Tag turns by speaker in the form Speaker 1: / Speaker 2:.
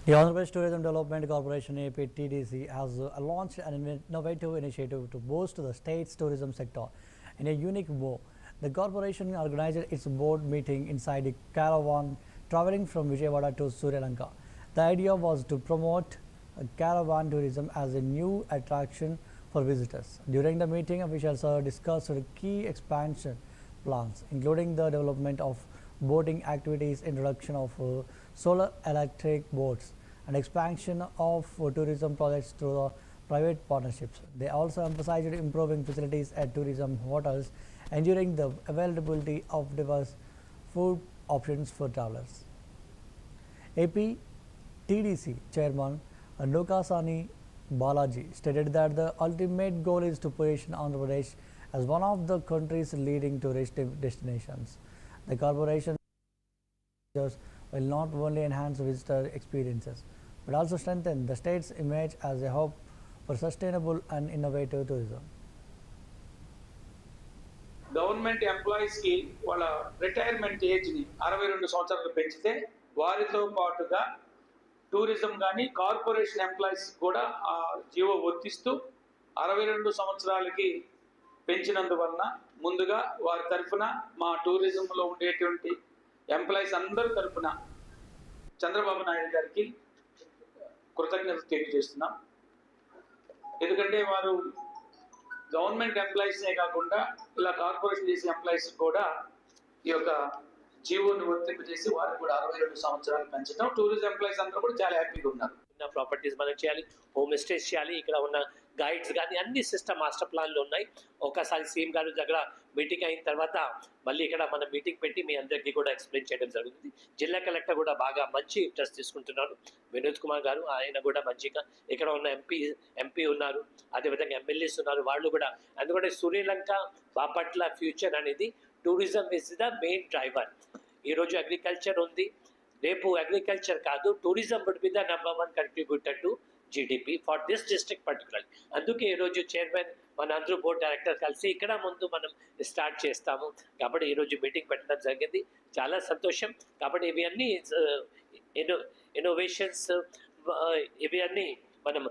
Speaker 1: The Andhra Pradesh Tourism Development Corporation (APTDC) has launched an innovative initiative to boost the state's tourism sector in a unique way. The corporation organized its board meeting inside a caravan traveling from Vijayawada to Sri Lanka. The idea was to promote caravan tourism as a new attraction for visitors. During the meeting, officials discussed key expansion plans, including the development of boating activities, introduction of solar electric boats, and expansion of tourism projects through the private partnerships. They also emphasized improving facilities at tourism hotels, ensuring the availability of diverse food options for travelers. AP TDC Chairman Lokasani Balaji stated that the ultimate goal is to position Andhra Pradesh as one of the country's leading tourist destinations. The corporation will not only enhance visitor experiences but also strengthen the state's image as a hub for sustainable and innovative tourism.
Speaker 2: Government ఎంప్లాయీస్కి వాళ్ళ retirement ఏజ్ని 62 సంవత్సరాలు పెంచితే వారితో పాటుగా tourism కానీ corporation employees కూడా ఆ GO వర్తిస్తూ 62 సంవత్సరాలకి పెంచినందువలన ముందుగా వారి తరఫున మా టూరిజంలో ఉండేటువంటి ఎంప్లాయీస్ అందరి తరఫున చంద్రబాబు నాయుడు గారికి కృతజ్ఞతలు తెలియజేస్తున్నాం. ఎందుకంటే వారు గవర్నమెంట్ ఎంప్లాయీస్నే కాకుండా ఇలా కార్పొరేషన్ చేసే ఎంప్లాయీస్ కూడా ఈ యొక్క జీవోని వర్తింపజేసి వారికి కూడా 62 సంవత్సరాలు పెంచడం టూరిజం ఎంప్లాయీస్ అందరూ కూడా చాలా హ్యాపీగా ఉన్నారు.
Speaker 3: ప్రాపర్టీస్ మనం చేయాలి, హోమ్ స్టేస్ చేయాలి, ఇక్కడ ఉన్న గైడ్స్ కానీ అన్ని సిస్టమ్ మాస్టర్ ప్లాన్లు ఉన్నాయి. ఒకసారి సీఎం గారు దగ్గర మీటింగ్ అయిన తర్వాత మళ్ళీ ఇక్కడ మనం మీటింగ్ పెట్టి మీ అందరికీ కూడా ఎక్స్ప్లెయిన్ చేయడం జరుగుతుంది. జిల్లా కలెక్టర్ కూడా బాగా మంచి ఇంట్రెస్ట్ తీసుకుంటున్నారు. వినోద్ కుమార్ గారు ఆయన కూడా మంచిగా ఇక్కడ ఉన్న ఎంపీ ఉన్నారు, అదేవిధంగా ఎమ్మెల్యేస్ ఉన్నారు, వాళ్ళు కూడా. అందుకని శ్రీలంక బాపట్ల ఫ్యూచర్ అనేది tourism is the main driver. ఈరోజు అగ్రికల్చర్ ఉంది, రేపు అగ్రికల్చర్ కాదు tourism would be the number 1 contributor to GDP for this district particular. అందుకే ఈరోజు చైర్మన్ మన అందరూ బోర్డ్ డైరెక్టర్ కలిసి ఇక్కడ ముందు మనం స్టార్ట్ చేస్తాము. కాబట్టి ఈరోజు మీటింగ్ పెట్టడం జరిగింది, చాలా సంతోషం. కాబట్టి ఇవి అన్నీ ఇన్నోవేషన్స్ ఇవి అన్నీ మనం